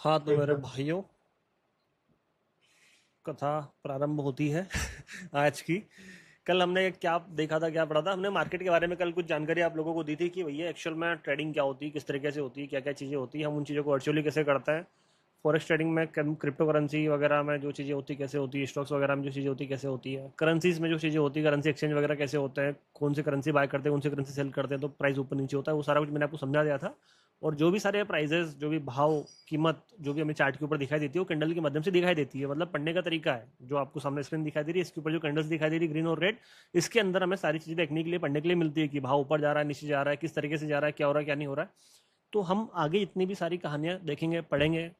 हाँ, तो मेरे भाइयों, कथा प्रारंभ होती है आज की। कल हमने क्या देखा था, क्या पढ़ा था हमने मार्केट के बारे में। कल कुछ जानकारी आप लोगों को दी थी कि भैया एक्चुअल में ट्रेडिंग क्या होती है, किस तरीके से होती है, क्या क्या चीज़ें होती है, हम उन चीज़ों को वर्चुअली कैसे करते हैं। फॉरेक्स ट्रेडिंग में, क्रिप्टो करेंसी वगैरह में जो चीज़ें होती कैसे होती है, स्टॉक्स वगैरह में जो चीज़ें होती कैसे होती है, करेंसीज में जो चीज़ें होती है, करेंसी एक्सचेंज वगैरह कैसे होते हैं, कौन सी करेंसी बाय करते हैं, कौन सी करेंसी सेल करते हैं तो प्राइस ऊपर नीचे होता है, वो सारा कुछ मैंने आपको समझा दिया था। और जो भी सारे प्राइजेस, जो भी भाव, कीमत जो भी हमें चार्ट के ऊपर दिखाई देती है वो कैंडल के माध्यम से दिखाई देती है। मतलब पढ़ने का तरीका है जो आपको सामने स्क्रीन दिखाई दे रही है, इसके ऊपर जो कैंडल्स दिखाई दे रही है ग्रीन और रेड, इसके अंदर हमें सारी चीज़ें देखने के लिए, पढ़ने के लिए मिलती है कि भाव ऊपर जा रहा है, नीचे जा रहा है, किस तरीके से जा रहा है, क्या हो रहा है, क्या नहीं हो रहा है। तो हम आगे इतनी भी सारी कहानियां देखेंगे, पढ़ेंगे,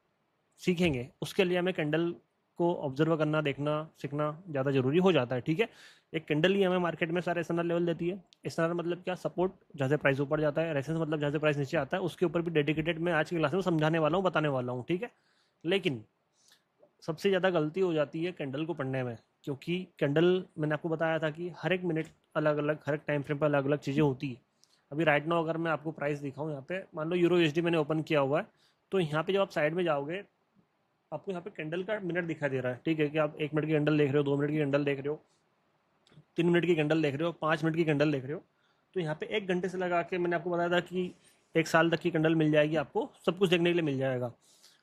सीखेंगे, उसके लिए हमें कैंडल को ऑब्जर्व करना, देखना, सीखना ज़्यादा जरूरी हो जाता है। ठीक है। एक कैंडल ही हमें मार्केट में सारे एसएनआर लेवल देती है। एसएनआर मतलब क्या? सपोर्ट, जहाँ से प्राइस ऊपर जाता है। रेसेंस मतलब जहाँ से प्राइस नीचे आता है। उसके ऊपर भी डेडिकेटेड मैं आज की क्लास में समझाने वाला हूँ, बताने वाला हूँ। ठीक है। लेकिन सबसे ज़्यादा गलती हो जाती है कैंडल को पढ़ने में, क्योंकि कैंडल, मैंने आपको बताया था कि हर एक मिनट अलग अलग, हर एक टाइम फ्रेम पर अलग अलग चीज़ें होती है। अभी राइट नाउ अगर मैं आपको प्राइस दिखाऊं, यहाँ पे मान लो यूरो यूएसडी मैंने ओपन किया हुआ है, तो यहाँ पे जब आप साइड में जाओगे, आपको यहाँ पे कैंडल का मिनट दिखाई दे रहा है। ठीक है कि आप 1 मिनट की कैंडल देख रहे हो, 2 मिनट की कैंडल देख रहे हो, 3 मिनट की कैंडल देख रहे हो, 5 मिनट की कैंडल देख रहे हो। तो यहाँ पे 1 घंटे से लगा के मैंने आपको बताया था कि 1 साल तक की कैंडल मिल जाएगी, आपको सब कुछ देखने के लिए मिल जाएगा।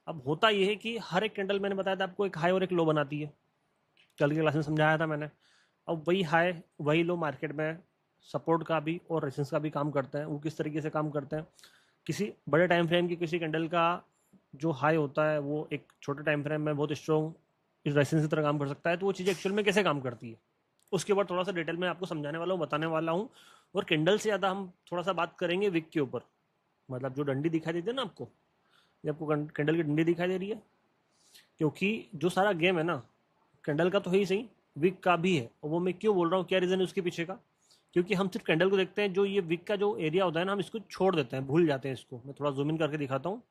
अब होता यह है कि हर एक कैंडल, मैंने बताया था आपको, एक हाई और एक लो बनाती है। कल की क्लास में समझाया था मैंने। अब वही हाई, वही लो मार्केट में सपोर्ट का भी और रेजिस्टेंस का भी काम करते हैं। वो किस तरीके से काम करते हैं? किसी बड़े टाइम फ्रेम की किसी कैंडल का जो हाई होता है वो एक छोटे टाइम फ्रेम में बहुत स्ट्रॉन्ग रेजिस्टेंस की तरह काम कर सकता है। तो वो चीज़ एक्चुअल में कैसे काम करती है, उसके ऊपर थोड़ा सा डिटेल में आपको समझाने वाला हूँ, बताने वाला हूँ। और कैंडल से ज़्यादा हम थोड़ा सा बात करेंगे विक के ऊपर। मतलब जो डंडी दिखाई देती है ना आपको, ये आपको कैंडल की डंडी दिखाई दे रही है, क्योंकि जो सारा गेम है ना, कैंडल का तो है ही सही, विक का भी है। और वो मैं क्यों बोल रहा हूँ, क्या रीज़न है उसके पीछे का? क्योंकि हम सिर्फ कैंडल को देखते हैं, जो ये विक का जो एरिया होता है ना, हम इसको छोड़ देते हैं, भूल जाते हैं इसको। मैं थोड़ा जूम इन करके दिखाता हूँ।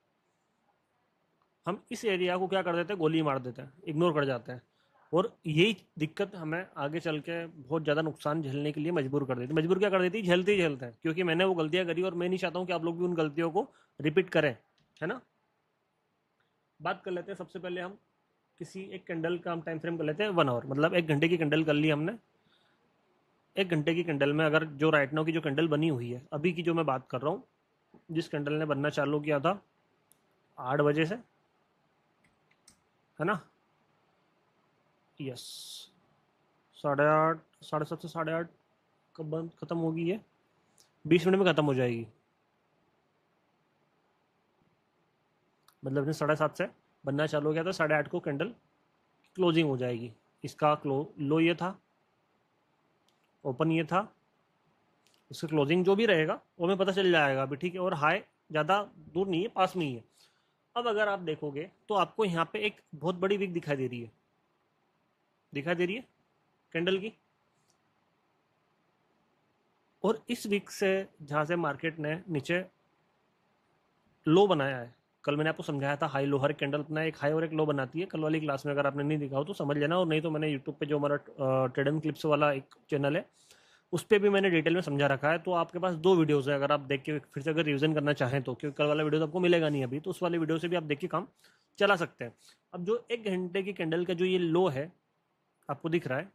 हम इस एरिया को क्या कर देते हैं, गोली मार देते हैं, इग्नोर कर जाते हैं। और यही दिक्कत हमें आगे चल के बहुत ज़्यादा नुकसान झेलने के लिए मजबूर कर देती है। मजबूर क्या कर देती है? झेलते ही झेलते हैं, क्योंकि मैंने वो गलतियां करी और मैं नहीं चाहता हूँ कि आप लोग भी उन गलतियों को रिपीट करें। है ना। बात कर लेते हैं सबसे पहले हम किसी एक कैंडल का हम टाइम फ्रेम कर लेते हैं 1 आवर, मतलब 1 घंटे की कैंडल कर ली हमने। 1 घंटे की कैंडल में अगर जो राइट नाउ की जो कैंडल बनी हुई है, अभी की जो मैं बात कर रहा हूँ, जिस कैंडल ने बनना चालू किया था 8 बजे से, है ना। यस, 8:30, 7:30 से 8:30 कब बंद खत्म होगी ये? 20 मिनट में खत्म हो जाएगी। मतलब इसने 7:30 से बनना चालू किया था, 8:30 को कैंडल क्लोजिंग हो जाएगी। इसका लो ये था, ओपन ये था, इसका क्लोजिंग जो भी रहेगा वो हमें पता चल जाएगा अभी। ठीक है। और हाई ज़्यादा दूर नहीं है, पास में ही है। अब अगर आप देखोगे तो आपको यहाँ पे एक बहुत बड़ी विक दिखाई दे रही है, दिखाई दे रही है कैंडल की। और इस विक से, जहाँ से मार्केट ने नीचे लो बनाया है, कल मैंने आपको समझाया था हाई लो, हर कैंडल अपना एक हाई और एक लो बनाती है। कल वाली क्लास में अगर आपने नहीं देखा हो तो समझ लेना, और नहीं तो मैंने यूट्यूब पे जो हमारा ट्रेड एंड क्लिप्स वाला एक चैनल है, उस पर भी मैंने डिटेल में समझा रखा है। तो आपके पास 2 वीडियोस है, अगर आप देख के फिर से अगर रिवीजन करना चाहें तो, क्योंकि कल वाला वीडियो तो आपको मिलेगा नहीं अभी, तो उस वाले वीडियो से भी आप देख के काम चला सकते हैं। अब जो 1 घंटे की कैंडल का जो ये लो है आपको दिख रहा है,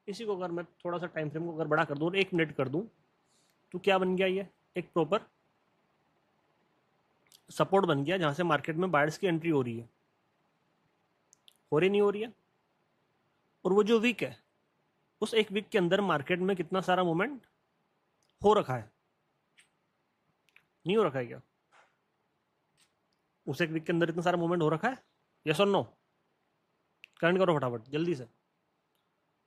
इसी को अगर मैं थोड़ा सा टाइम फ्रेम को अगर बड़ा कर दूँ और 1 मिनट कर दूँ, तो क्या बन गया? ये एक प्रॉपर सपोर्ट बन गया, जहां से मार्केट में बायर्स की एंट्री हो रही है। हो रही नहीं हो रही है? और वो जो वीक है, उस एक वीक के अंदर मार्केट में कितना सारा मूवमेंट हो रखा है? नहीं हो रखा है क्या? उस एक वीक के अंदर इतना सारा मूवमेंट हो रखा है? यस और नो? कमेंट करो फटाफट जल्दी से,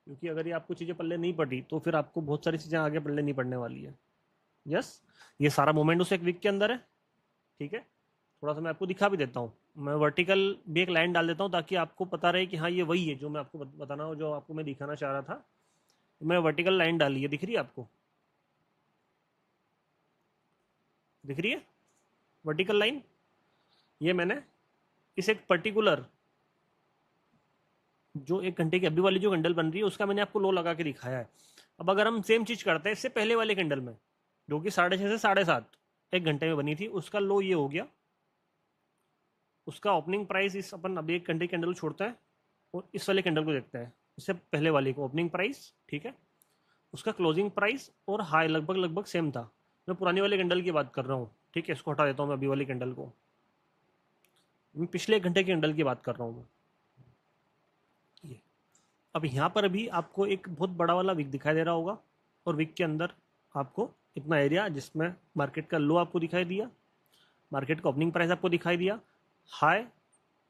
क्योंकि अगर ये आपको चीज़ें पल्ले नहीं पड़ी तो फिर आपको बहुत सारी चीज़ें आगे पल्ले नहीं पड़ने वाली है। यस, ये सारा मूवमेंट उस एक वीक के अंदर है। ठीक है। थोड़ा सा मैं आपको दिखा भी देता हूँ, मैं वर्टिकल भी एक लाइन डाल देता हूँ ताकि आपको पता रहे कि हाँ ये वही है जो मैं आपको बताना हो, जो आपको मैं दिखाना चाह रहा था। मैं वर्टिकल लाइन डाली है, दिख रही है आपको? दिख रही है वर्टिकल लाइन? ये मैंने इस एक पर्टिकुलर, जो 1 घंटे की अभी वाली जो कैंडल बन रही है, उसका मैंने आपको लो लगा के दिखाया है। अब अगर हम सेम चीज करते हैं इससे पहले वाले कैंडल में, जो कि 6:30 से 7:30 1 घंटे में बनी थी, उसका लो ये हो गया, उसका ओपनिंग प्राइस इस अपन अभी एक घंटे कैंडल छोड़ता है और इस वाले कैंडल को देखता है, इससे पहले वाले को ओपनिंग प्राइस, ठीक है, उसका क्लोजिंग प्राइस और हाई लगभग लगभग सेम था। मैं पुरानी वाले कैंडल की बात कर रहा हूँ, ठीक है, इसको हटा देता हूँ मैं अभी वाली कैंडल को, मैं पिछले एक घंटे की कैंडल की बात कर रहा हूँ मैं। ये अब यहाँ पर भी आपको एक बहुत बड़ा वाला विक दिखाई दे रहा होगा और विक के अंदर आपको इतना एरिया जिसमें मार्केट का लो आपको दिखाई दिया, मार्केट का ओपनिंग प्राइस आपको दिखाई दिया, हाई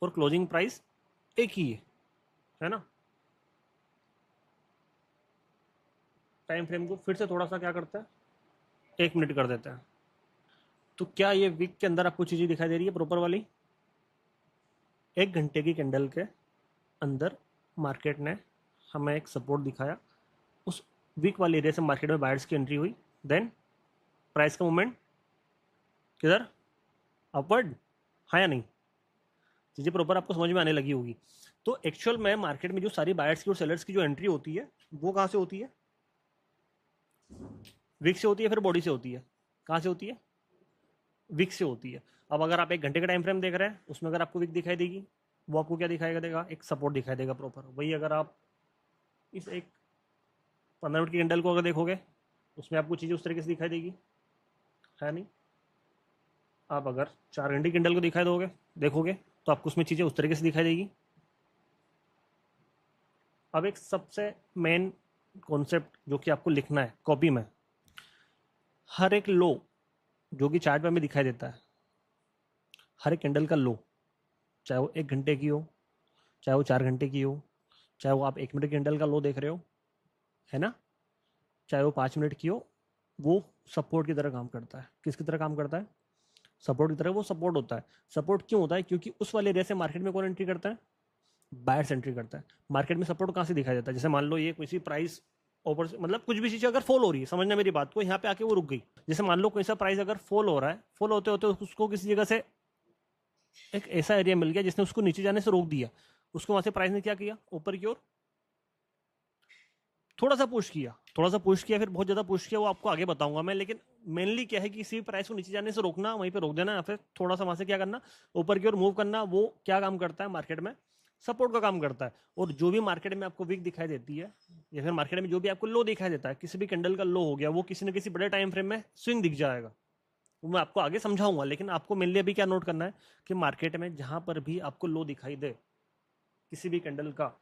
और क्लोजिंग प्राइस एक ही है ना। टाइम फ्रेम को फिर से थोड़ा सा क्या करता है, 1 मिनट कर देता है। तो क्या ये वीक के अंदर आपको चीज़ें दिखाई दे रही है प्रॉपर वाली? एक घंटे की कैंडल के अंदर मार्केट ने हमें एक सपोर्ट दिखाया, उस वीक वाले एरिया से मार्केट में बायर्स की एंट्री हुई, देन प्राइस का मूवमेंट किधर, अपवर्ड, हाँ या नहीं? चीज़ें प्रॉपर आपको समझ में आने लगी होगी। तो एक्चुअल में मार्केट में जो सारी बायर्स की और सेलर्स की जो एंट्री होती है वो कहाँ से होती है? वीक से होती है, फिर बॉडी से होती है। कहाँ से होती है? वीक से होती है। अब अगर आप एक घंटे का टाइम फ्रेम देख रहे हैं, उसमें अगर आपको वीक दिखाई देगी, वो आपको क्या दिखाएगा देगा? एक सपोर्ट दिखाई देगा प्रॉपर। वही अगर आप इस एक 15 मिनट की कैंडल को अगर देखोगे, उसमें आपको चीज़ें उस तरीके से दिखाई देगी, है नहीं? आप अगर 4 घंटे की कैंडल को दिखाई दोगे देखोगे तो आपको उसमें चीज़ें उस तरीके से दिखाई देगी। अब एक सबसे मेन कॉन्सेप्ट जो कि आपको लिखना है कॉपी में, हर एक लो जो कि चार्ट में हमें दिखाई देता है, हर एक कैंडल का लो, चाहे वो 1 घंटे की हो, चाहे वो 4 घंटे की हो, चाहे वो आप 1 मिनट कैंडल का लो देख रहे हो, है ना, चाहे वो 5 मिनट की हो, वो सपोर्ट की तरह काम करता है। किसकी तरह काम करता है? सपोर्ट की तरह वो सपोर्ट होता है। सपोर्ट क्यों होता है? क्योंकि उस वाले एरिया से मार्केट में कौन एंट्री करता है? बायर्स एंट्री करता है। मार्केट में सपोर्ट कहाँ से दिखाई देता है? जैसे मान लो ये कोई सी प्राइस ऊपर से, मतलब कुछ भी चीज़ अगर फॉल हो रही है, समझना मेरी बात को, यहाँ पे आके वो रुक गई। जैसे मान लो कोई सा प्राइस अगर फॉल हो रहा है, फॉल होते होते उसको किसी जगह से एक ऐसा एरिया मिल गया जिसने उसको नीचे जाने से रोक दिया, उसको वहां से प्राइस ने क्या किया? ऊपर की ओर थोड़ा सा पुश किया, थोड़ा सा पुश किया, फिर बहुत ज्यादा पुश किया, वो आपको आगे बताऊंगा मैं। लेकिन मेनली क्या है कि किसी भी प्राइस को नीचे जाने से रोकना, वहीं पे रोक देना, या फिर थोड़ा सा वहां से क्या करना, ऊपर की ओर मूव करना, वो क्या काम करता है मार्केट में? सपोर्ट का काम करता है। और जो भी मार्केट में आपको वीक दिखाई देती है, या फिर मार्केट में जो भी आपको लो दिखाई देता है, किसी भी कैंडल का लो हो गया, वो किसी न किसी बड़े टाइम फ्रेम में स्विंग दिख जाएगा। वो मैं आपको आगे समझाऊंगा, लेकिन आपको मेनली अभी क्या नोट करना है कि मार्केट में जहां पर भी आपको लो दिखाई दे किसी भी कैंडल का,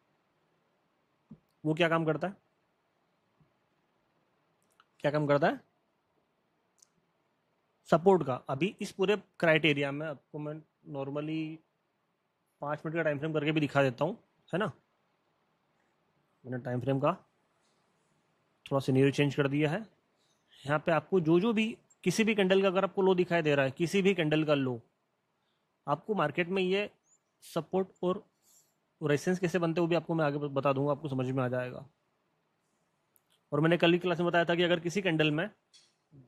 वो क्या काम करता है? क्या काम करता है? सपोर्ट का। अभी इस पूरे क्राइटेरिया में आपको मैं नॉर्मली 5 मिनट का टाइम फ्रेम करके भी दिखा देता हूँ, है ना। मैंने टाइम फ्रेम का थोड़ा सिनेरियो चेंज कर दिया है। यहाँ पे आपको जो जो भी किसी भी कैंडल का अगर आपको लो दिखाई दे रहा है, किसी भी कैंडल का लो, आपको मार्केट में ये सपोर्ट और रेजिस्टेंस कैसे बनते हैं वो भी आपको मैं आगे बता दूंगा, आपको समझ में आ जाएगा। और मैंने कल की क्लास में बताया था कि अगर किसी कैंडल में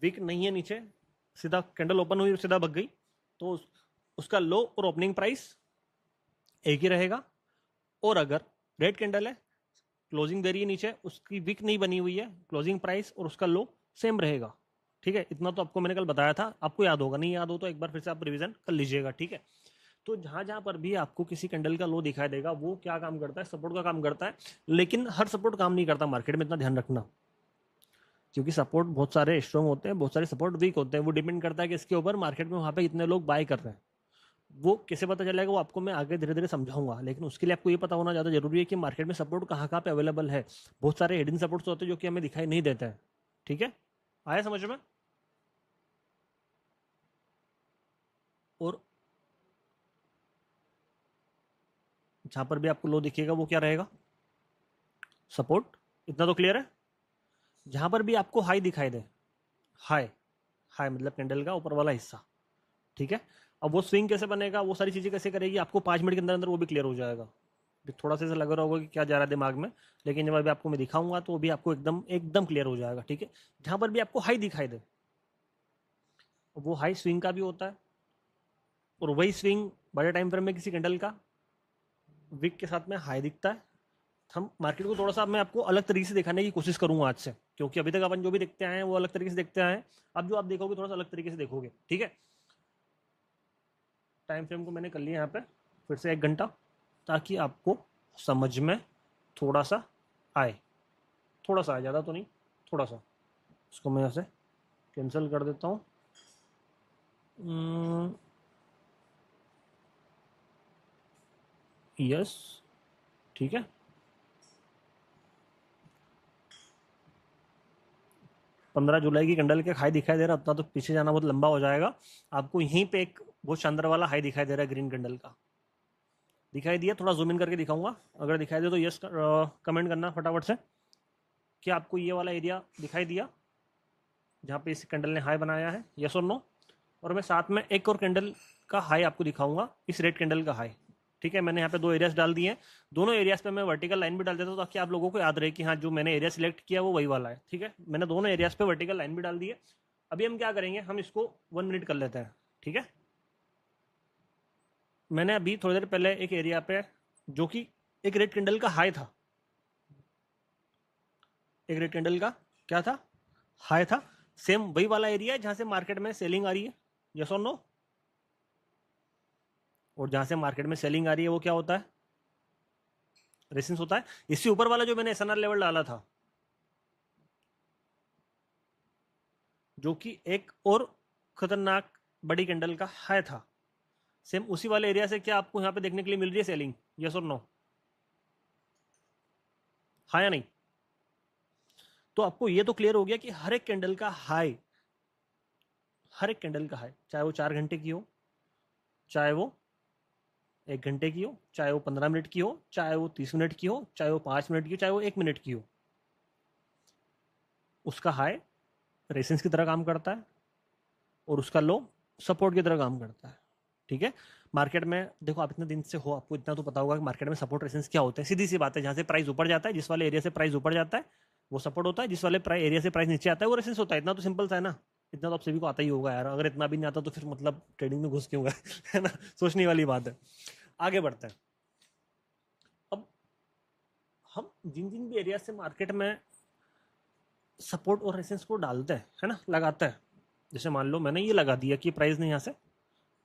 विक नहीं है नीचे, सीधा कैंडल ओपन हुई और सीधा भग गई, तो उसका लो और ओपनिंग प्राइस एक ही रहेगा। और अगर रेड कैंडल है, क्लोजिंग दे रही है नीचे, उसकी विक नहीं बनी हुई है, क्लोजिंग प्राइस और उसका लो सेम रहेगा। ठीक है, इतना तो आपको मैंने कल बताया था, आपको याद होगा, नहीं याद हो तो एक बार फिर से आप रिवीजन कर लीजिएगा, ठीक है। तो जहां जहां पर भी आपको किसी कैंडल का लो दिखाई देगा, वो क्या काम करता है? सपोर्ट का काम करता है। लेकिन हर सपोर्ट काम नहीं करता मार्केट में, इतना ध्यान रखना, क्योंकि सपोर्ट बहुत सारे स्ट्रॉन्ग होते हैं, बहुत सारे सपोर्ट वीक होते हैं। वो डिपेंड करता है कि इसके ऊपर मार्केट में वहां पे कितने लोग बाय कर रहे हैं। वो कैसे पता चलेगा वो आपको मैं आगे धीरे धीरे समझाऊंगा, लेकिन उसके लिए आपको ये पता होना ज़्यादा जरूरी है कि मार्केट में सपोर्ट कहाँ कहाँ पे अवेलेबल है। बहुत सारे हिडन सपोर्ट्स होते हैं जो कि हमें दिखाई नहीं देते हैं, ठीक है। आया समझ में? और जहां पर भी आपको लो दिखेगा वो क्या रहेगा? सपोर्ट। इतना तो क्लियर है। जहां पर भी आपको हाई दिखाई दे, हाई, हाई मतलब कैंडल का ऊपर वाला हिस्सा, ठीक है। अब वो स्विंग कैसे बनेगा, वो सारी चीजें कैसे करेगी, आपको 5 मिनट के अंदर अंदर वो भी क्लियर हो जाएगा। थोड़ा सा ऐसा लग रहा होगा कि क्या जा रहा है दिमाग में, लेकिन जब अभी आपको मैं दिखाऊंगा तो वो भी आपको एकदम एकदम क्लियर हो जाएगा, ठीक है। जहां पर भी आपको हाई दिखाई दे, वो हाई स्विंग का भी होता है, और वही स्विंग बड़े टाइम फ्रेम में किसी कैंडल का विक के साथ में हाई दिखता है। हम मार्केट को थोड़ा सा मैं आपको अलग तरीके से दिखाने की कोशिश करूंगा आज से, क्योंकि अभी तक अपन जो भी देखते आए हैं वो अलग तरीके से देखते आए हैं। अब जो आप देखोगे थोड़ा सा अलग तरीके से देखोगे, ठीक है। टाइम फ्रेम को मैंने कर लिया यहाँ पे फिर से 1 घंटा, ताकि आपको समझ में थोड़ा सा आए, थोड़ा सा आए, ज़्यादा तो नहीं, थोड़ा सा। इसको मैं ऐसे कैंसिल कर देता हूँ। यस, ठीक है। 15 जुलाई की कैंडल के हाई दिखाई दे रहा है, उतना तो पीछे जाना बहुत लंबा हो जाएगा। आपको यहीं पे एक बहुत शानदार वाला हाई दिखाई दे रहा है ग्रीन कैंडल का, दिखाई दिया? थोड़ा जूम इन करके दिखाऊंगा, अगर दिखाई दे तो यस कमेंट करना फटाफट से कि आपको ये वाला एरिया दिखाई दिया जहाँ पे इस कैंडल ने हाई बनाया है, यस और नो। और मैं साथ में एक और कैंडल का हाई आपको दिखाऊंगा, इस रेड कैंडल का हाई। ठीक है, मैंने यहाँ पे 2 एरियाज डाल दिए हैं, दोनों एरियाज पे मैं वर्टिकल लाइन भी डाल देता हूँ ताकि आप लोगों को याद रहे कि हाँ जो मैंने एरिया सिलेक्ट किया वो वही वाला है। ठीक है, मैंने दोनों एरियाज पे वर्टिकल लाइन भी डाल दी है। अभी हम क्या करेंगे, हम इसको 1 मिनट कर लेते हैं। ठीक है, मैंने अभी थोड़ी देर पहले एक एरिया पे जो कि एक रेड कैंडल का हाई था, एक रेड कैंडल का क्या था, हाई था, सेम वही वाला एरिया है जहां से मार्केट में सेलिंग आ रही है, यस और नो। और जहां से मार्केट में सेलिंग आ रही है वो क्या होता है, रेसिस्टेंस होता है। इससे ऊपर वाला जो मैंने एसएनआर लेवल डाला था, जो कि एक और खतरनाक बड़ी कैंडल का हाई था, सेम उसी वाले एरिया से क्या आपको यहाँ पे देखने के लिए मिल रही है सेलिंग, यस और नो, हाँ या नहीं? तो आपको ये तो क्लियर हो गया कि हर एक कैंडल का हाई, हर एक कैंडल का हाई, चाहे वो 4 घंटे की हो, चाहे वो 1 घंटे की हो, चाहे वो 15 मिनट की हो, चाहे वो 30 मिनट की हो, चाहे वो 5 मिनट की हो, चाहे वो 1 मिनट की हो, उसका हाई रेसिस्टेंस की तरह काम करता है और उसका लो सपोर्ट की तरह काम करता है। ठीक है, मार्केट में देखो, आप इतने दिन से हो, आपको इतना तो पता होगा कि मार्केट में सपोर्ट रेसिस्टेंस क्या होता है। सीधी सी बात है, जहां से प्राइस ऊपर जाता है, जिस वाले एरिया से प्राइस ऊपर जाता है वो सपोर्ट होता है, जिस वाले प्राइस एरिया से प्राइस नीचे आता है वो रेसिस्टेंस होता है। इतना तो सिंपल सा है ना, इतना तो आप सभी को आता ही होगा यार। अगर इतना भी नहीं आता तो फिर मतलब ट्रेडिंग में घुस क्यों गए है ना, सोचने वाली बात है। आगे बढ़ते हैं। अब हम जिन जिन भी एरिया से मार्केट में सपोर्ट और रेसिस्टेंस को डालते हैं, है ना, लगाते हैं, जैसे मान लो मैंने ये लगा दिया कि प्राइस ने यहाँ से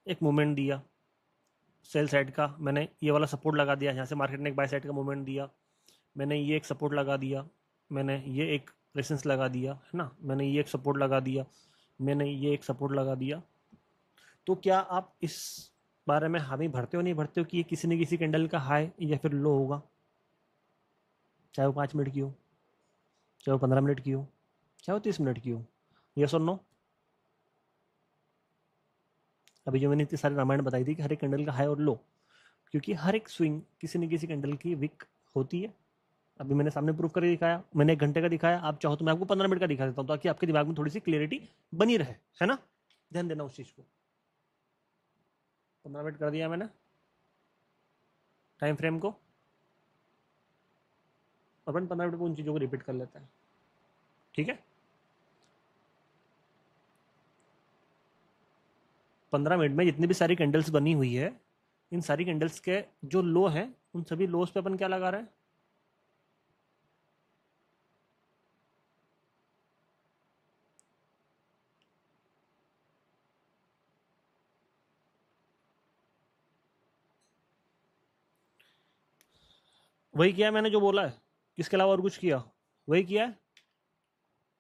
एक मूवमेंट दिया, सेल साइड का मैंने ये वाला सपोर्ट लगा दिया, यहाँ से मार्केट ने एक बाय साइड का मूवमेंट दिया, मैंने ये एक सपोर्ट लगा दिया, मैंने ये एक रेजिस्टेंस लगा दिया, है ना, मैंने ये एक सपोर्ट लगा दिया, मैंने ये एक सपोर्ट लगा दिया। तो क्या आप इस बारे में हामी भरते हो नहीं भरते हो कि ये किसी न किसी कैंडल का हाई या फिर लो होगा, चाहे वो 5 मिनट की हो, चाहे वो 15 मिनट की हो, चाहे वो 30 मिनट की हो, यस और नो? अभी जो मैंने इतनी सारी रामायण बताई थी कि हर एक कैंडल का हाई और लो, क्योंकि हर एक स्विंग किसी न किसी कैंडल की विक होती है। अभी मैंने सामने प्रूफ करके दिखाया, मैंने 1 घंटे का दिखाया, आप चाहो तो मैं आपको 15 मिनट का दिखा देता हूँ ताकि आपके दिमाग में थोड़ी सी क्लियरिटी बनी रहे, है ना। ध्यान देना उस चीज को। 15 मिनट कर दिया मैंने टाइम फ्रेम को, अपन 15 मिनट को उन चीज़ों को रिपीट कर लेते हैं। ठीक है, 15 मिनट में जितनी भी सारी कैंडल्स बनी हुई है, इन सारी कैंडल्स के जो लो हैं उन सभी लोस पे अपन क्या लगा रहे हैं, वही किया है मैंने जो बोला है, इसके अलावा और कुछ किया, वही किया है।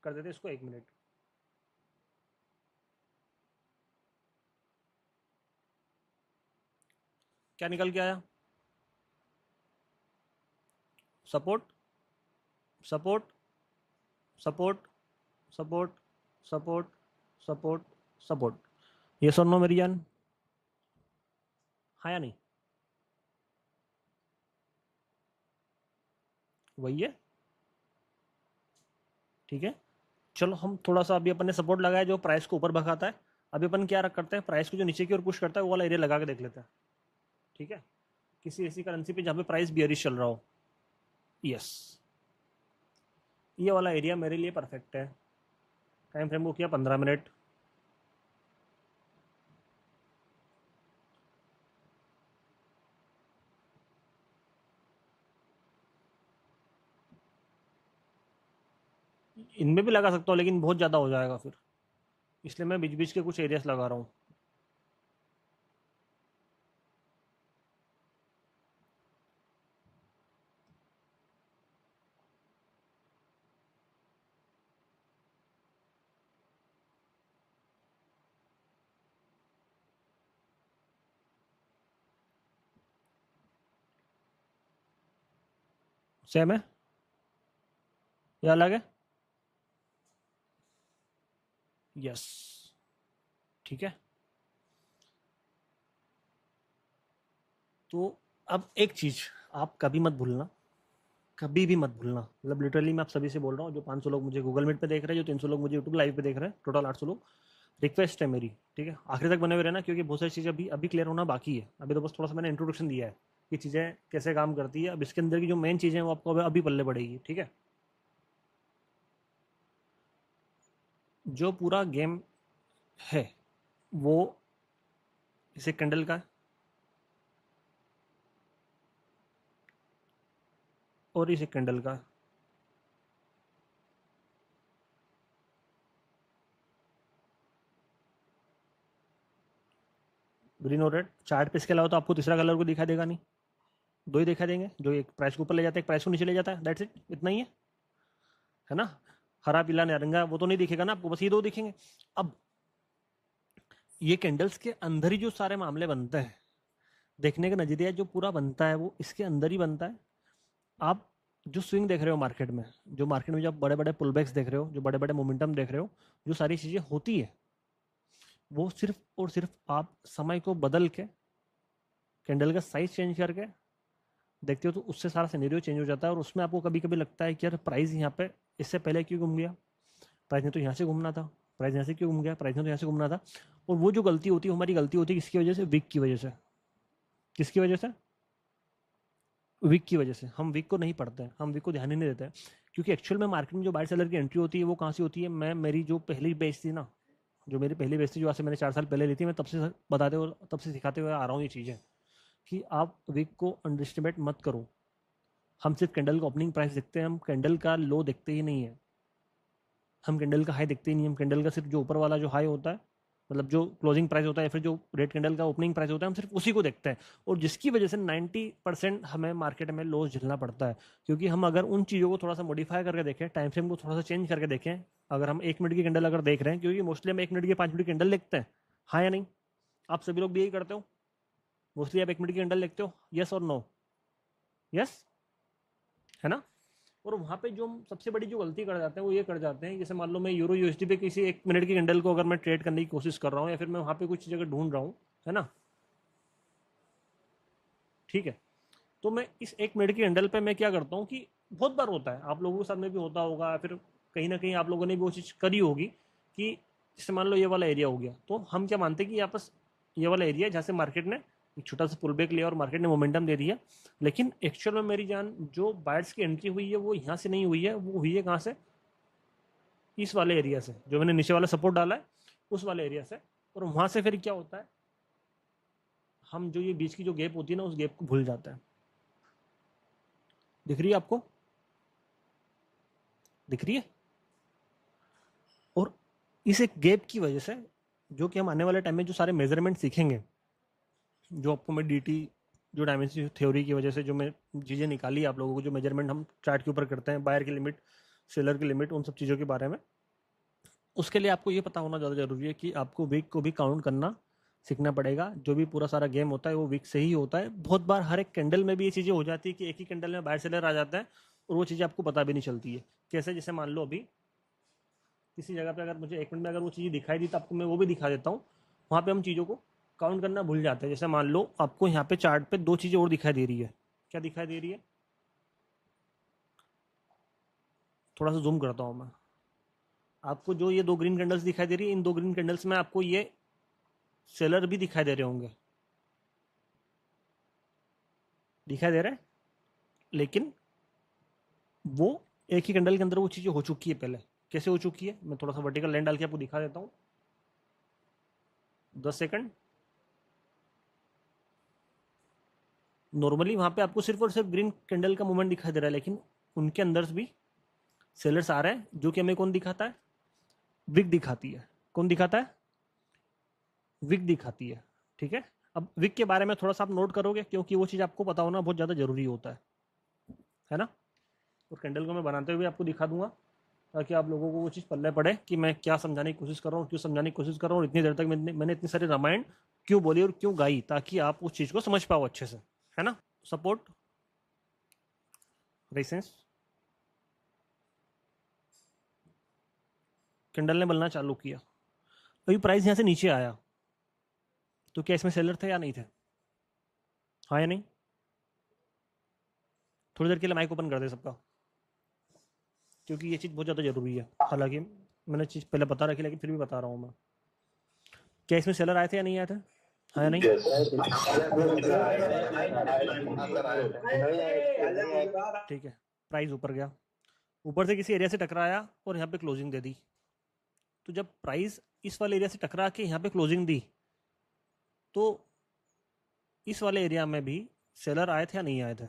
कर देते इसको 1 मिनट। क्या निकल के आया, support, support, support, support, support, support, support, ये सुनो मेरी जान, हाँ या नहीं? वही है। ठीक है, चलो हम थोड़ा सा अभी अपन ने सपोर्ट लगाया जो प्राइस को ऊपर भगाता है, अभी अपन क्या करते हैं, प्राइस को जो नीचे की ओर पुश करता है वो वाला एरिया लगा के देख लेते हैं। ठीक है, किसी ऐसी करेंसी पे जहाँ पे प्राइस बियरिश चल रहा हो, यस, ये वाला एरिया मेरे लिए परफेक्ट है। टाइम फ्रेम को किया 15 मिनट, इनमें भी लगा सकता हूँ लेकिन बहुत ज़्यादा हो जाएगा फिर, इसलिए मैं बीच बीच के कुछ एरियाज लगा रहा हूँ। सेम है या अलग है? यस, ठीक है। तो अब एक चीज आप कभी मत भूलना, कभी भी मत भूलना, मतलब लिटरली मैं आप सभी से बोल रहा हूँ, जो 500 लोग मुझे गूगल मीट पे देख रहे हैं, जो 300 लोग मुझे यूट्यूब लाइव पे देख रहे हैं, टोटल 800 लोग, रिक्वेस्ट है मेरी, ठीक है, आखिर तक बने हुए रहना, क्योंकि बहुत सारी चीज़ें अभी अभी क्लियर होना बाकी है। अभी तो बस थोड़ा सा मैंने इंट्रोडक्शन दिया है कि चीज़ें कैसे काम करती है। अब इसके अंदर की जो मेन चीज़ें हैं वो आपको अभी पल्ले पड़ेगी, ठीक है। जो पूरा गेम है वो इसे कैंडल का है और इसे कैंडल का है। ग्रीन और रेड चार्ट पे, इसके अलावा तो आपको तीसरा कलर को दिखाई देगा नहीं, दो ही दिखाई देंगे, जो एक प्राइस को ऊपर ले जाता है, एक प्राइस को नीचे ले जाता है, दैट्स इट, इतना ही है ना। हरा पीला नारंगा वो तो नहीं दिखेगा ना आपको, बस ये दो दिखेंगे। अब ये कैंडल्स के अंदर ही जो सारे मामले बनते हैं, देखने का नजरिया जो पूरा बनता है वो इसके अंदर ही बनता है। आप जो स्विंग देख रहे हो मार्केट में, जो मार्केट में जो बड़े बड़े पुल बैक्स देख रहे हो, जो बड़े बड़े मोमेंटम देख रहे हो, जो सारी चीज़ें होती है, वो सिर्फ और सिर्फ आप समय को बदल के, कैंडल का साइज चेंज करके देखते हो, तो उससे सारा सिनेरियो चेंज हो जाता है। और उसमें आपको कभी कभी लगता है कि यार प्राइस यहाँ पे इससे पहले क्यों घूम गया, प्राइस ने तो यहाँ से घूमना था, प्राइस यहाँ से क्यों घूम गया, प्राइस ने तो यहाँ से घूमना था। और वो जो गलती होती है, हमारी गलती होती है किसकी वजह से? विक की वजह से। किसकी वजह से? वीक की वजह से। हम वीक को नहीं पढ़ते हैं, हम वीक को ध्यान ही नहीं देते हैं, क्योंकि एक्चुअल में मार्केट में जो बायर सेलर की एंट्री होती है वो कहाँ से होती है? मैं मेरी जो पहली बेच थी ना, जो मेरी पहली बेच थी, जो आज से मैंने 4 साल पहले ली थी, मैं तब से बताते हुए, तब से सिखाते हुए आ रहा हूँ ये चीज़ें, कि आप वीक को अंडर एस्टिमेट मत करो। हम सिर्फ कैंडल का ओपनिंग प्राइस देखते हैं, हम कैंडल का लो देखते ही नहीं है, हम कैंडल का हाई देखते ही नहीं, हम कैंडल का सिर्फ जो ऊपर वाला जो हाई होता है, मतलब जो क्लोजिंग प्राइस होता है, या फिर जो रेड कैंडल का ओपनिंग प्राइस होता है, हम सिर्फ उसी को देखते हैं। और जिसकी वजह से 90% हमें मार्केट में लॉस झेलना पड़ता है, क्योंकि हम अगर उन चीज़ों को थोड़ा सा मॉडिफाई करके देखें, टाइम फ्रेम को थोड़ा सा चेंज करके देखें, अगर हम 1 मिनट की कैंडल अगर देख रहे हैं, क्योंकि मोस्टली हम 1 मिनट की 5 मिनट की कैंडल देखते हैं, हाँ या नहीं? आप सभी लोग भी यही करते हो, मोस्टली आप 1 मिनट की कैंडल देखते हो, यस और नो? यस, है ना। और वहाँ पे जो हम सबसे बड़ी जो गलती कर जाते हैं वो ये कर जाते हैं, जैसे मान लो मैं यूरो यूएसडी पे किसी 1 मिनट की कैंडल को अगर मैं ट्रेड करने की कोशिश कर रहा हूँ, या फिर मैं वहाँ पे कुछ जगह ढूंढ रहा हूँ, है ना, ठीक है, तो मैं इस 1 मिनट की कैंडल पे मैं क्या करता हूँ कि बहुत बार होता है, आप लोगों के साथ में भी होता होगा, या फिर कहीं ना कहीं आप लोगों ने भी वो चीज़ करी होगी, कि जैसे मान लो ये वाला एरिया हो गया, तो हम क्या मानते हैं कि यहाँ पर ये वाला एरिया जहाँ से मार्केट ने एक छोटा सा पुल बैक लिया और मार्केट ने मोमेंटम दे दिया, लेकिन एक्चुअल में मेरी जान जो बायर्स की एंट्री हुई है वो यहाँ से नहीं हुई है, वो हुई है कहाँ से? इस वाले एरिया से, जो मैंने नीचे वाला सपोर्ट डाला है उस वाले एरिया से। और वहां से फिर क्या होता है, हम जो ये बीच की जो गैप होती है ना, उस गैप को भूल जाते हैं। दिख रही है आपको? दिख रही है? और इस एक गैप की वजह से, जो कि हम आने वाले टाइम में जो सारे मेजरमेंट सीखेंगे, जो आपको मैं डीटी, जो डायमेंशन थ्योरी की वजह से जो मैं चीज़ें निकाली आप लोगों को, जो मेजरमेंट हम चार्ट के ऊपर करते हैं, बायर की लिमिट, सेलर की लिमिट, उन सब चीज़ों के बारे में, उसके लिए आपको ये पता होना ज़्यादा ज़रूरी है कि आपको वीक को भी काउंट करना सीखना पड़ेगा। जो भी पूरा सारा गेम होता है वो वीक से ही होता है। बहुत बार हर एक कैंडल में भी ये चीज़ें हो जाती है कि एक ही कैंडल में बायर सेलर आ जाता है और वो चीज़ें आपको पता भी नहीं चलती है। कैसे? जैसे मान लो अभी किसी जगह पे अगर मुझे 1 मिनट में अगर वो चीज़ दिखाई दी, तो आपको मैं वो भी दिखा देता हूँ। वहाँ पे हम चीज़ों को काउंट करना भूल जाते हैं। जैसे मान लो आपको यहाँ पे चार्ट पे 2 चीज़ें और दिखाई दे रही है। क्या दिखाई दे रही है? थोड़ा सा जूम करता हूँ मैं। आपको जो ये 2 ग्रीन कैंडल्स दिखाई दे रही है, इन 2 ग्रीन कैंडल्स में आपको ये सेलर भी दिखाई दे रहे होंगे। दिखाई दे रहा है? लेकिन वो एक ही कैंडल के अंदर वो चीज़ें हो चुकी है पहले। कैसे हो चुकी है? मैं थोड़ा सा वर्टिकल लाइन डाल के आपको दिखा देता हूँ। 10 सेकंड। नॉर्मली वहां पे आपको सिर्फ और सिर्फ ग्रीन कैंडल का मूवमेंट दिखाई दे रहा है, लेकिन उनके अंदर भी सेलर्स आ रहे हैं, जो कि हमें कौन दिखाता है? विक दिखाती है। कौन दिखाता है? विक दिखाती है। ठीक है। अब विक के बारे में थोड़ा सा आप नोट करोगे, क्योंकि वो चीज़ आपको पता होना बहुत ज़्यादा जरूरी होता है ना। और कैंडल को मैं बनाते हुए आपको दिखा दूंगा, ताकि आप लोगों को वो चीज़ पल्ले पड़े कि मैं क्या समझाने की कोशिश कर रहा हूँ, क्यों समझाने की कोशिश कर रहा हूँ, इतनी देर तक मैंने इतनी सारी रामायण क्यों बोली और क्यों गाई, ताकि आप उस चीज़ को समझ पाओ अच्छे से, है ना। सपोर्ट, रेजिस्टेंस, कैंडल ने बनना चालू किया, अभी प्राइस यहाँ से नीचे आया, तो क्या इसमें सेलर थे या नहीं थे? हाँ या नहीं? थोड़ी देर के लिए माइक ओपन कर दे सबका, क्योंकि ये चीज़ बहुत ज़्यादा ज़रूरी है। हालांकि मैंने चीज़ पहले बता रखी, लेकिन फिर भी बता रहा हूँ मैं। क्या इसमें सेलर आए थे या नहीं आए थे? हाँ या नहीं? ठीक है, प्राइस ऊपर गया, ऊपर से किसी एरिया से टकराया और यहाँ पे क्लोजिंग दे दी। तो जब प्राइस इस वाले एरिया से टकरा के यहाँ पे क्लोजिंग दी, तो इस वाले एरिया में भी सेलर आए थे या नहीं आए थे?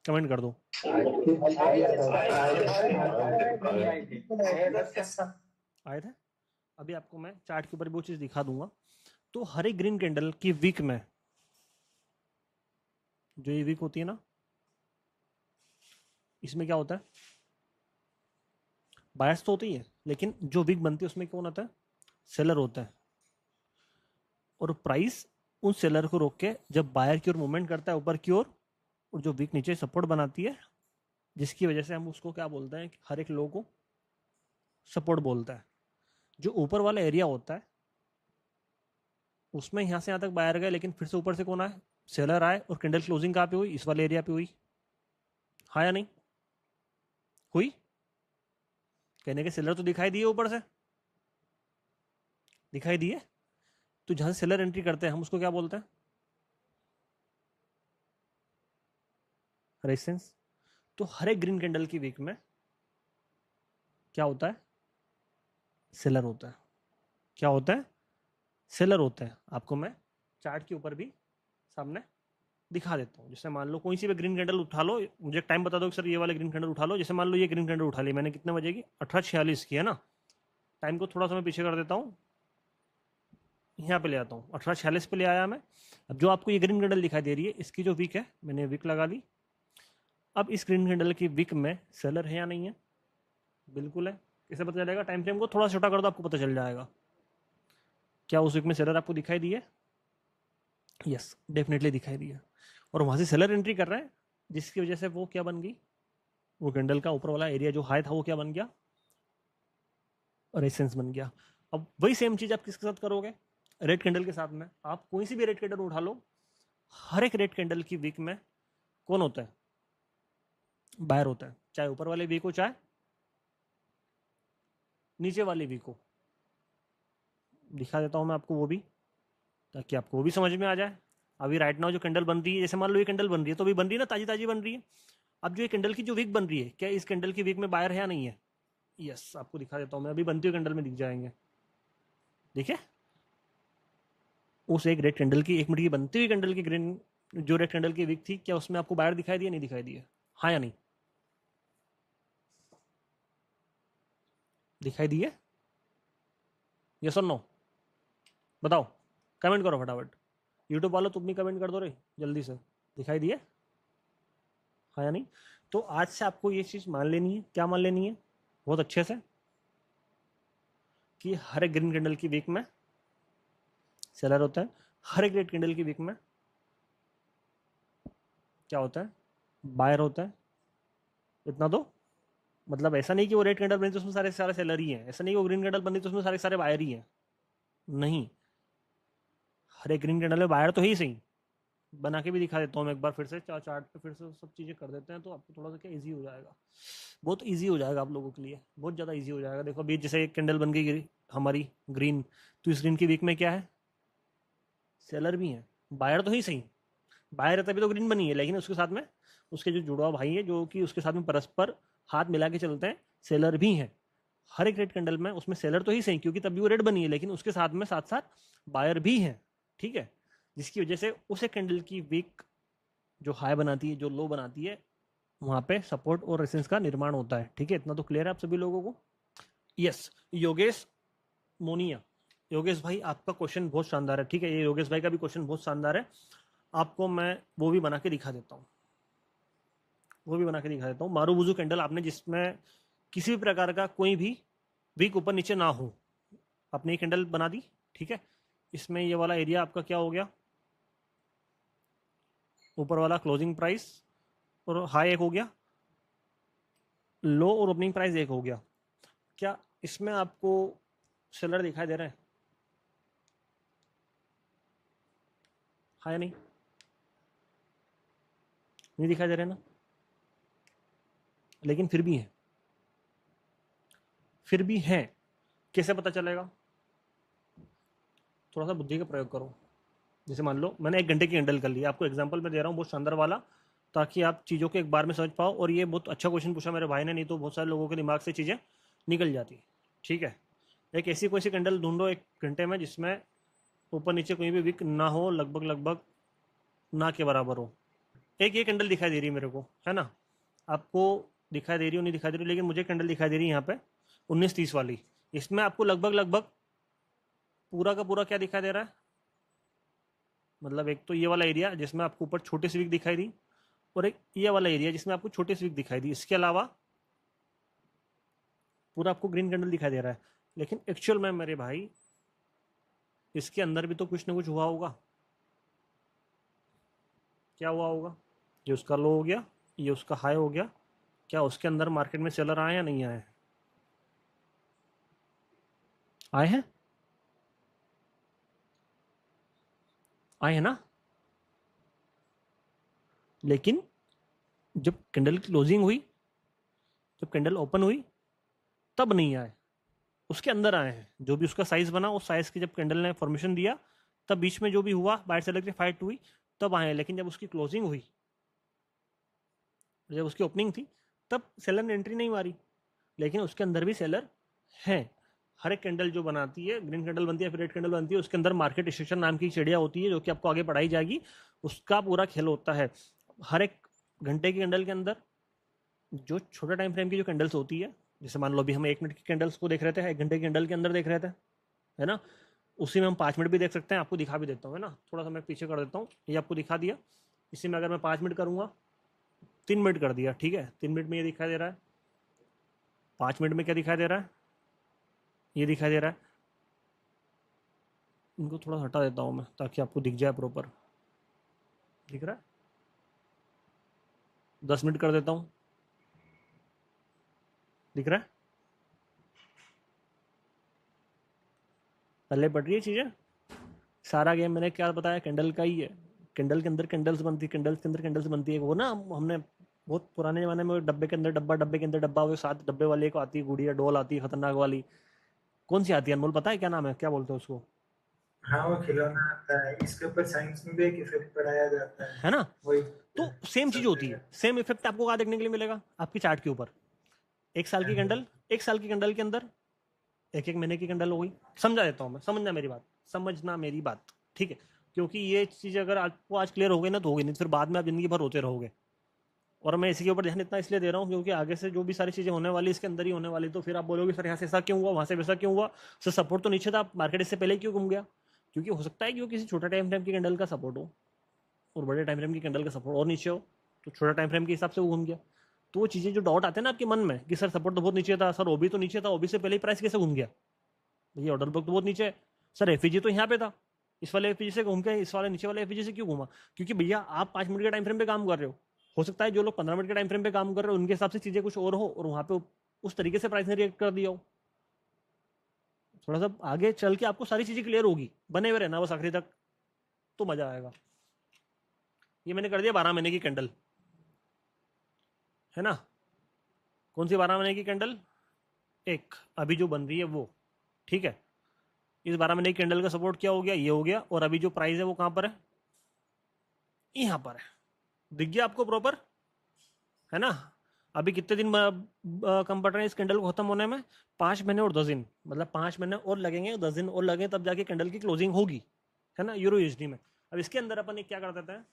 कमेंट कर दो। आए थे। अभी आपको मैं चार्ट के ऊपर भी वो चीज़ दिखा दूंगा। तो हर एक ग्रीन कैंडल की वीक में, जो ये वीक होती है ना, इसमें क्या होता है? बायर्स तो होती है, लेकिन जो वीक बनती है उसमें कौन होता है? सेलर होता है। और प्राइस उन सेलर को रोक के जब बायर की ओर मूवमेंट करता है ऊपर की ओर, और जो वीक नीचे सपोर्ट बनाती है, जिसकी वजह से हम उसको क्या बोलते हैं, हर एक लो को सपोर्ट बोलता है। जो ऊपर वाला एरिया होता है उसमें यहाँ से यहाँ तक बायर गए, लेकिन फिर से ऊपर से कौन आए? सेलर आए, और कैंडल क्लोजिंग कहाँ पे हुई? इस वाले एरिया पे हुई। हाँ या नहीं हुई? कहने के सेलर तो दिखाई दिए, ऊपर से दिखाई दिए। तो जहां से सेलर एंट्री करते हैं हम उसको क्या बोलते हैं? रेजिस्टेंस। तो हर एक ग्रीन कैंडल की वीक में क्या होता है? सेलर होता है। क्या होता है? सेलर होता है। आपको मैं चार्ट के ऊपर भी सामने दिखा देता हूँ। जैसे मान लो कोई सी भी ग्रीन कैंडल उठा लो, मुझे टाइम बता दो कि सर ये वाले ग्रीन कैंडल उठा लो। जैसे मान लो ये ग्रीन कैंडल उठा ली मैंने, कितने बजे की? 18:46 की है ना। टाइम को थोड़ा सा मैं पीछे कर देता हूँ, यहाँ पे ले आता हूँ, 18:46 पे ले आया मैं। अब जो आपको ये ग्रीन कैंडल दिखाई दे रही है, इसकी जो वीक है, मैंने वीक लगा ली। अब इस ग्रीन कैंडल की वीक में सेलर है या नहीं है? बिल्कुल है। कैसे पता चलेगा? टाइम फ्रेम को थोड़ा छोटा कर दो, आपको पता चल जाएगा। क्या उस वीक में सेलर आपको दिखाई दिए? यस, डेफिनेटली दिखाई दिया। और वहां से सेलर एंट्री कर रहा है, जिसकी वजह से वो क्या बन गई? वो कैंडल का ऊपर वाला एरिया जो हाई था वो क्या बन गया? रेजिस्टेंस बन गया। अब वही सेम चीज आप किसके साथ करोगे? रेड कैंडल के साथ में। आप कोई सी भी रेड कैंडल उठा लो, हर एक रेड कैंडल की वीक में कौन होता है? बायर होता है। चाहे ऊपर वाले वीक हो, चाहे नीचे वाले वीक हो। दिखा देता हूं मैं आपको वो भी, ताकि आपको वो भी समझ में आ जाए। अभी राइट नाउ जो कैंडल बन रही है, जैसे मान लो ये कैंडल बन रही है, तो अभी बन रही है ना, ताजी ताजी बन रही है। अब जो ये कैंडल की जो वीक बन रही है, क्या इस कैंडल की वीक में बायर है या नहीं है? यस, आपको दिखा देता हूं मैं। अभी बनती हुई कैंडल में दिख जाएंगे, देखिए। उस एक रेड कैंडल की, 1 मिनट की बनती हुई कैंडल की ग्रीन, जो रेड कैंडल की वीक थी, क्या उसमें आपको बायर दिखाई दिया? नहीं दिखाई दिया? हाँ या नहीं? दिखाई दिए? यस और नो? बताओ, कमेंट करो फटाफट। यूट्यूब वालों तुम भी कमेंट कर दो रे जल्दी से। दिखाई दिए? हाँ या नहीं? तो आज से आपको ये चीज़ मान लेनी है। क्या मान लेनी है? बहुत अच्छे से, कि हर एक ग्रीन कैंडल की वीक में सेलर होता है, हर एक रेड कैंडल की वीक में क्या होता है? बायर होता है। इतना तो मतलब ऐसा नहीं कि वो रेड कैंडल बनी तो उसमें सारे सारे सेलर ही हैं, ऐसा नहीं कि वो ग्रीन कैंडल बनी तो उसमें सारे सारे बायर ही हैं। नहीं, हर एक ग्रीन कैंडल में बायर तो है ही सही। बना के भी दिखा देता हूँ मैं एक बार फिर से, चार्ट पे फिर से सब चीज़ें कर देते हैं, तो आपको थोड़ा सा क्या ईजी हो जाएगा। बहुत ईजी हो जाएगा आप लोगों के लिए, बहुत ज़्यादा ईजी हो जाएगा। देखो अभी जैसे एक कैंडल बन गई हमारी ग्रीन, तो इस ग्रीन की वीक में क्या है? सेलर भी है, बायर तो ही सही। बायर है तभी तो ग्रीन बनी है, लेकिन उसके साथ में उसके जो जुड़वा भाई है, जो कि उसके साथ में परस्पर हाथ मिला के चलते हैं, सेलर भी हैं। हर एक रेड कैंडल में उसमें सेलर तो ही सही, क्योंकि तभी वो रेड बनी है, लेकिन उसके साथ में साथ साथ बायर भी हैं। ठीक है, जिसकी वजह से उस एक कैंडल की वीक जो हाई बनाती है, जो लो बनाती है, वहां पे सपोर्ट और रेजिस्टेंस का निर्माण होता है। ठीक है, इतना तो क्लियर है आप सभी लोगों को? यस। योगेश मोनिया, योगेश भाई आपका क्वेश्चन बहुत शानदार है। ठीक है, ये योगेश भाई का भी क्वेश्चन बहुत शानदार है। आपको मैं वो भी बना के दिखा देता हूँ, वो भी बना के दिखा देता हूँ। मारूबुजू कैंडल आपने, जिसमें किसी भी प्रकार का कोई भी वीक ऊपर नीचे ना हो, आपने ये कैंडल बना दी। ठीक है, इसमें ये वाला एरिया आपका क्या हो गया? ऊपर वाला क्लोजिंग प्राइस और हाई एक हो गया, लो और ओपनिंग प्राइस एक हो गया। क्या इसमें आपको सेलर दिखाई दे रहा है? हाई नहीं, नहीं दिखाई दे रहे ना, लेकिन फिर भी है, फिर भी है। कैसे पता चलेगा? थोड़ा सा बुद्धि का प्रयोग करो। जैसे मान लो मैंने 1 घंटे की कैंडल कर ली, आपको एग्जांपल मैं दे रहा हूँ बहुत शानदार वाला, ताकि आप चीज़ों को एक बार में समझ पाओ। और ये बहुत अच्छा क्वेश्चन पूछा मेरे भाई ने, नहीं तो बहुत सारे लोगों के दिमाग से चीज़ें निकल जाती। ठीक है, एक ऐसी कोई सी कैंडल ढूंढो 1 घंटे में जिसमें ऊपर नीचे कोई भी विक ना हो, लगभग लगभग ना के बराबर हो। एक ये कैंडल दिखाई दे रही है मेरे को, है ना? आपको दिखाई दे रही हो नहीं दिखाई दे रही हो, लेकिन मुझे कैंडल दिखाई दे रही है यहाँ पे 19:30 वाली। इसमें आपको लगभग लगभग पूरा का पूरा क्या दिखाई दे रहा है? मतलब एक तो ये वाला एरिया जिसमें आपको ऊपर छोटी सी विक दिखाई दी, और एक ये वाला एरिया जिसमें आपको छोटी सी विक दिखाई दी। इसके अलावा पूरा आपको ग्रीन कैंडल दिखाई दे रहा है। लेकिन एक्चुअल में मेरे भाई इसके अंदर भी तो कुछ ना कुछ हुआ होगा। क्या हुआ होगा? ये उसका लो हो गया, ये उसका हाई हो गया। क्या उसके अंदर मार्केट में सेलर आए या नहीं आए? आए हैं, आए हैं ना। लेकिन जब कैंडल की क्लोजिंग हुई, जब कैंडल ओपन हुई, तब नहीं आए, उसके अंदर आए हैं। जो भी उसका साइज बना, उस साइज की जब कैंडल ने फॉर्मेशन दिया, तब बीच में जो भी हुआ बायर सेलर की फाइट हुई, तब आए हैं। लेकिन जब उसकी क्लोजिंग हुई, जब उसकी ओपनिंग थी, तब सेलर ने एंट्री नहीं मारी। लेकिन उसके अंदर भी सेलर हैं। हर एक कैंडल जो बनाती है, ग्रीन कैंडल बनती है फिर रेड कैंडल बनती है, उसके अंदर मार्केट स्ट्रक्चर नाम की चिड़िया होती है, जो कि आपको आगे पढ़ाई जाएगी। उसका पूरा खेल होता है। हर एक घंटे की कैंडल के अंदर जो छोटा टाइम फ्रेम की जो कैंडल्स होती है, जैसे मान लो अभी हम 1 मिनट की कैंडल्स को देख रहे थे, 1 घंटे की कैंडल के अंदर देख रहे थे, है ना? उसी में हम 5 मिनट भी देख सकते हैं। आपको दिखा भी देता हूँ, है ना? थोड़ा सा मैं पीछे कर देता हूँ, ये आपको दिखा दिया। इसी में अगर मैं 5 मिनट करूँगा, 3 मिनट कर दिया, ठीक है, 3 मिनट में ये दिखाई दे रहा है। 5 मिनट में क्या दिखाई दे रहा है? ये दिखाई दे रहा है। इनको थोड़ा हटा देता हूँ मैं, ताकि आपको दिख जाए प्रॉपर। दिख रहा है? 10 मिनट कर देता हूँ, दिख रहा है? पहले बढ़ रही है चीज़ें। सारा गेम मैंने क्या बताया, कैंडल का ही है। कैंडल के अंदर कैंडल्स बनती है, कैंडल्स के अंदर कैंडल्स बनती है। वो ना हमने बहुत पुराने जमाने में डब्बे के अंदर डब्बा, डब्बे के अंदर डब्बा, वो 7 डब्बे वाली को आती है गुड़िया, डोल आती है खतरनाक वाली। कौन सी आती है अनमोल, पता है क्या नाम है, क्या बोलते हैं उसको? हाँ, वो खिलौना आता है, इसके ऊपर साइंस में भी एक इफेक्ट पढ़ाया जाता है। है ना? वही तो सेम चीज सब होती है। जगह। सेम इफेक्ट आपको कहाँ देखने के लिए मिलेगा? आपकी चार्ट के ऊपर। 1 साल की हाँ, कैंडल, 1 साल की कैंडल के अंदर 1 1 महीने की कैंडल हो गई। समझा देता हूँ मैं, समझना मेरी बात, समझना मेरी बात। ठीक है? क्योंकि ये चीज़ अगर आपको आज क्लियर हो गई ना, तो होगी नहीं, फिर बाद में आप जिंदगी भर होते रहोगे। और मैं इसी के ऊपर ध्यान इतना इसलिए दे रहा हूँ क्योंकि आगे से जो भी सारी चीज़ें होने वाली इसके अंदर ही होने वाली, तो फिर आप बोलोगे सर यहाँ से ऐसा क्यों हुआ, वहाँ से वैसा क्यों हुआ, सर सपोर्ट तो नीचे था, मार्केट इससे पहले क्यों घूम गया? क्योंकि हो सकता है कि वो किसी छोटा टाइम फ्रेम की कैंडल का सपोर्ट हो, और बड़े टाइम फ्रेम की कैंडल का सपोर्ट और नीचे हो, तो छोटा टाइम फ्रेम के हिसाब से वो घूम गया। तो वो चीज़ें जो डाउट आते हैं ना आपके मन में कि सर सपोर्ट तो बहुत नीचे था, सर ओबी तो नीचे था, ओबी से पहले ही प्राइस कैसे घूम गया? भैया ऑर्डर बुक तो बहुत नीचे है। सर एफईजी तो यहाँ पे था, इस वाले एफईजी से घूम के इस वाले नीचे वाले एफईजी से क्यों घूमा? क्योंकि भैया आप 5 मिनट के टाइम फ्रेम पे काम कर रहे हो सकता है जो लोग 15 मिनट के टाइम फ्रेम पे काम कर रहे हो उनके हिसाब से चीज़ें कुछ और हो, और वहाँ पे उस तरीके से प्राइस ने रिएक्ट कर दिया हो। थोड़ा सा आगे चल के आपको सारी चीज़ें क्लियर होगी, बने हुए रहना बस आखिरी तक, तो मज़ा आएगा। ये मैंने कर दिया 12 महीने की कैंडल, है ना? कौन सी 12 महीने की कैंडल? एक अभी जो बन रही है वो। ठीक है, इस 12 महीने की कैंडल का सपोर्ट क्या हो गया? ये हो गया। और अभी जो प्राइस है वो कहाँ पर है? यहाँ पर है। दिख गया आपको प्रॉपर, है ना? अभी कितने दिन कम पड़ रहे हैं इस कैंडल को खत्म होने में? 5 महीने और 10 दिन, मतलब 5 महीने और लगेंगे, 10 दिन और लगेंगे, तब जाके कैंडल की क्लोजिंग होगी, है ना, यूरो यूएसडी में। अब इसके अंदर अपन एक क्या कर देते हैं,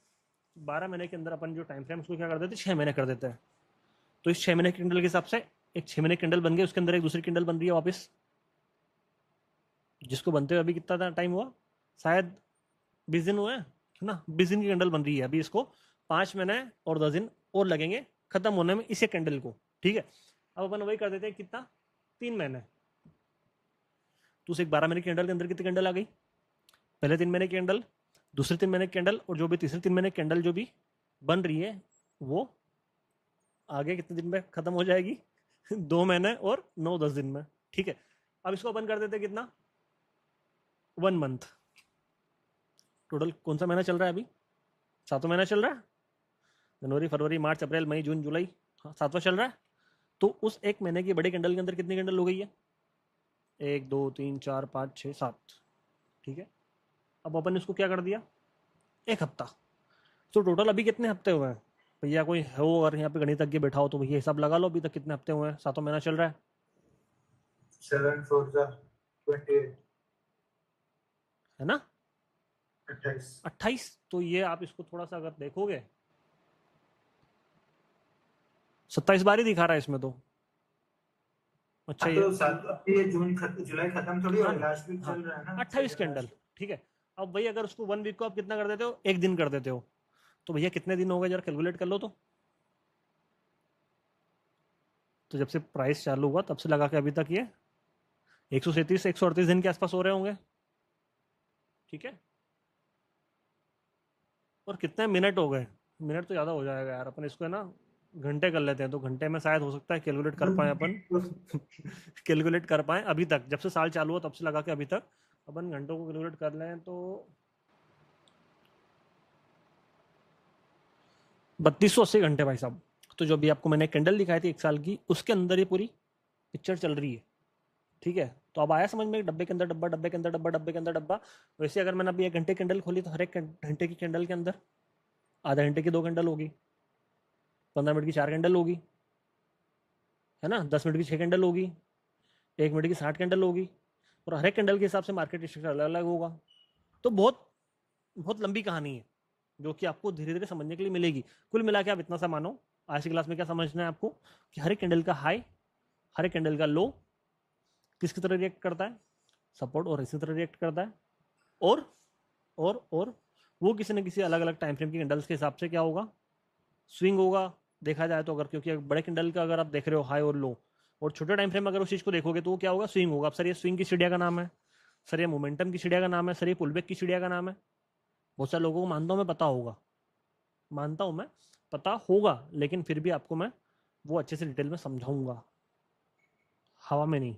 12 महीने के अंदर अपन जो टाइम फ्रेम उसको क्या कर देते हैं, 6 महीने कर देते हैं। तो इस 6 महीने की कैंडल के हिसाब से एक 6 महीने कैंडल बन गई, उसके अंदर एक दूसरी कैंडल बन रही है वापस, जिसको बनते हुए अभी कितना टाइम हुआ, शायद 20 दिन हुए, है ना? 20 दिन की कैंडल बन रही है अभी, इसको 5 महीने और 10 दिन और लगेंगे खत्म होने में इस कैंडल को। ठीक है, अब अपन वही कर देते हैं, कितना, 3 महीने। तो उस एक 12 महीने की कैंडल के अंदर कितनी कैंडल आ गई? पहले 3 महीने की कैंडल, दूसरे 3 महीने की कैंडल, और जो भी तीसरे 3 महीने की कैंडल जो भी बन रही है वो आगे कितने दिन में खत्म हो जाएगी? 2 महीने और 9-10 दिन में। ठीक है, अब इसको ओपन कर देते कितना, 1 मंथ। टोटल कौन सा महीना चल रहा है अभी? 7वां महीना चल रहा है, जनवरी फरवरी मार्च अप्रैल मई जून जुलाई, हाँ 7वां चल रहा है। तो उस एक महीने की बड़ी कैंडल के अंदर कितनी कैंडल हो गई है? 1 2 3 4 5 6 7। ठीक है, अब अपन ने इसको क्या कर दिया, 1 हफ्ता। तो टोटल अभी कितने हफ्ते हुए हैं भैया? कोई हो और यहाँ पे गणितज्ञ बैठा हो तो भैया हिसाब लगा लो, अभी तक कितने हफ्ते हुए हैं? 7वां महीना चल रहा है 7 4 28। है ना? 28। 28। तो ये आप इसको थोड़ा सा अगर देखोगे, 27 बार ही दिखा रहा है इसमें तो। अच्छा हाँ ये, तो ये जुलाई खत्म थोड़ी हो, हाँ ना, लास्ट वीक हाँ, चल रहा है ना, 28 सेकंड कैंडल। लास्ट। ठीक है, अब भाई अगर उसको 1 वीक को आप कितना कर देते हो, 1 दिन कर देते हो, तो भैया कितने दिन हो गए, जरा कैलकुलेट कर लो तो जब से प्राइस चालू हुआ तब से लगा के अभी तक ये 137 138 दिन के आसपास हो रहे होंगे। ठीक है, और कितने मिनट हो गए? मिनट तो ज़्यादा हो जाएगा यार, अपन इसको है ना घंटे कर लेते हैं, तो घंटे में शायद हो सकता है कैलकुलेट कर पाए अपन। कैलकुलेट कर पाए अभी तक, जब से साल चालू हुआ तब से लगा के अभी तक अपन घंटों को कैलकुलेट कर लें तो 3280 घंटे भाई साहब। तो जो भी आपको मैंने कैंडल दिखाई थी 1 साल की, उसके अंदर ये पूरी पिक्चर चल रही है। ठीक है, तो अब आया समझ में, एक डब्बे के अंदर डब्बा, डब्बे के अंदर डब्बा, डब्बे के अंदर डब्बा। वैसे अगर मैंने अभी 1 घंटे कैंडल खोली तो हर एक घंटे की कैंडल के अंदर आधा घंटे की 2 कैंडल होगी, 15 मिनट की 4 कैंडल होगी, है ना, 10 मिनट की 6 कैंडल होगी, 1 मिनट की 60 कैंडल होगी, और हर एक कैंडल के हिसाब से मार्केट स्ट्रक्चर अलग अलग होगा। तो बहुत बहुत लंबी कहानी है जो कि आपको धीरे धीरे समझने के लिए मिलेगी। कुल मिला के आप इतना सा मानो, आज की क्लास में क्या समझना है आपको, कि हर एक कैंडल का हाई, हर एक कैंडल का लो किसकी तरह रिएक्ट करता है, सपोर्ट और इसी तरह रिएक्ट करता है, और और वो किसी न किसी अलग अलग टाइम फ्रेम की कैंडल्स के हिसाब से क्या होगा, स्विंग होगा। देखा जाए तो अगर, क्योंकि बड़े कैंडल का अगर आप देख रहे हो हाई और लो, और छोटे टाइम फ्रेम अगर उस चीज़ को देखोगे तो वो क्या होगा, स्विंग होगा। अब सर ये स्विंग की सीढ़िया का नाम है, सर ये मोमेंटम की सीढ़िया का नाम है, सर ये पुलबैक की सीढ़िया का नाम है। बहुत सारे लोगों को मानता हूँ मैं, पता होगा, मानता हूँ मैं पता होगा, लेकिन फिर भी आपको मैं वो अच्छे से डिटेल में समझाऊंगा, हवा में नहीं,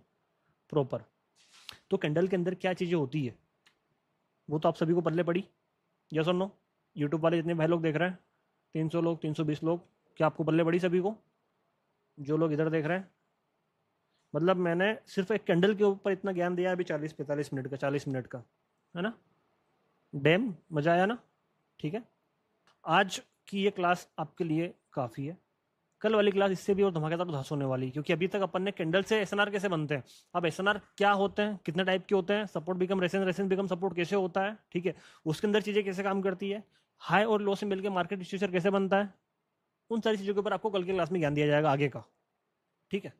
प्रॉपर। तो कैंडल के अंदर क्या चीज़ें होती है वो तो आप सभी को पल्ले पड़ी, यस और नो? यूट्यूब वाले जितने भाई लोग देख रहे हैं, 300 लोग, 320 लोग, क्या आपको पल्ले पड़ी सभी को? जो लोग इधर देख रहे हैं, मतलब मैंने सिर्फ एक कैंडल के ऊपर इतना ज्ञान दिया अभी 40-45 मिनट का, 40 मिनट का, है ना? डैम मजा आया ना? ठीक है, आज की ये क्लास आपके लिए काफ़ी है। कल वाली क्लास इससे भी और धमाकेदार उदास होने वाली, क्योंकि अभी तक अपन ने कैंडल से एसएनआर कैसे बनते हैं, अब एसएनआर क्या होते हैं, कितने टाइप के होते हैं, सपोर्ट बिकम रेसेंस, रेसेंस बिकम सपोर्ट कैसे होता है, ठीक है, उसके अंदर चीज़ें कैसे काम करती है, हाई और लो से मिलकर मार्केट स्ट्रक्चर कैसे बनता है, उन सारी चीज़ों के ऊपर आपको कल की क्लास में ज्ञान दिया जाएगा आगे का। ठीक है,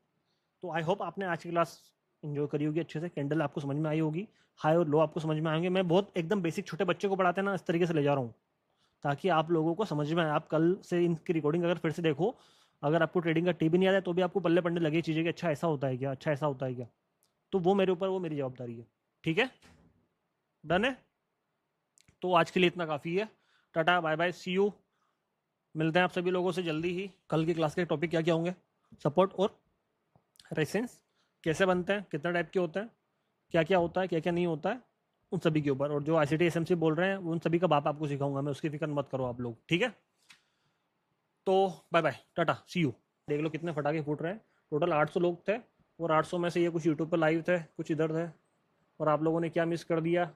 तो आई होप आपने आज की क्लास इन्जॉय करी होगी अच्छे से, कैंडल आपको समझ में आई होगी, हाई और लो आपको समझ में आएंगे। मैं बहुत एकदम बेसिक छोटे बच्चे को पढ़ाते हैं ना, इस तरीके से ले जा रहा हूँ ताकि आप लोगों को समझ में आए। आप कल से इनकी रिकॉर्डिंग अगर फिर से देखो, अगर आपको ट्रेडिंग का टी भी नहीं आता है तो भी आपको पल्ले पड़ने लगे चीज़ें कि अच्छा ऐसा होता है क्या, अच्छा ऐसा होता है क्या, तो वो मेरे ऊपर, वो मेरी जवाबदारी है। ठीक है, डन है? तो आज के लिए इतना काफ़ी है। Tata bye bye, see you. मिलते हैं आप सभी लोगों से जल्दी ही। कल की क्लास के टॉपिक क्या क्या होंगे, सपोर्ट और रेसेंस कैसे बनते हैं, कितने टाइप के होते हैं, क्या क्या होता है, क्या क्या नहीं होता है, उन सभी के ऊपर। और जो ICT SMC बोल रहे हैं उन सभी का बाप आपको सिखाऊंगा मैं, उसकी फिक्र मत करो आप लोग। ठीक है, तो bye bye, tata, see you. देख लो कितने फटाके फूट रहे हैं। टोटल 800 लोग थे, और 800 में से ये कुछ यूट्यूब पर लाइव थे, कुछ इधर थे, और आप लोगों ने क्या मिस कर दिया?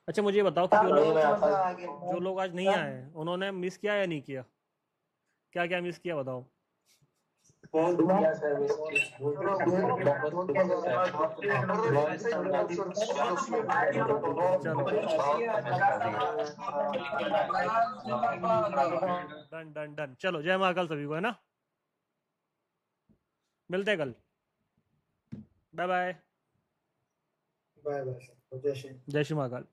अच्छा मुझे ये बताओ कि जो लोग आज नहीं आए उन्होंने मिस किया या नहीं किया? क्या क्या मिस किया बताओ? बहुत बढ़िया सर्विस की। चलो, डन डन डन, चलो जय महाकाल सभी को, है ना? मिलते हैं कल, बाय बाय, बाय बाय, जय श्री। जय श्री महाकाल।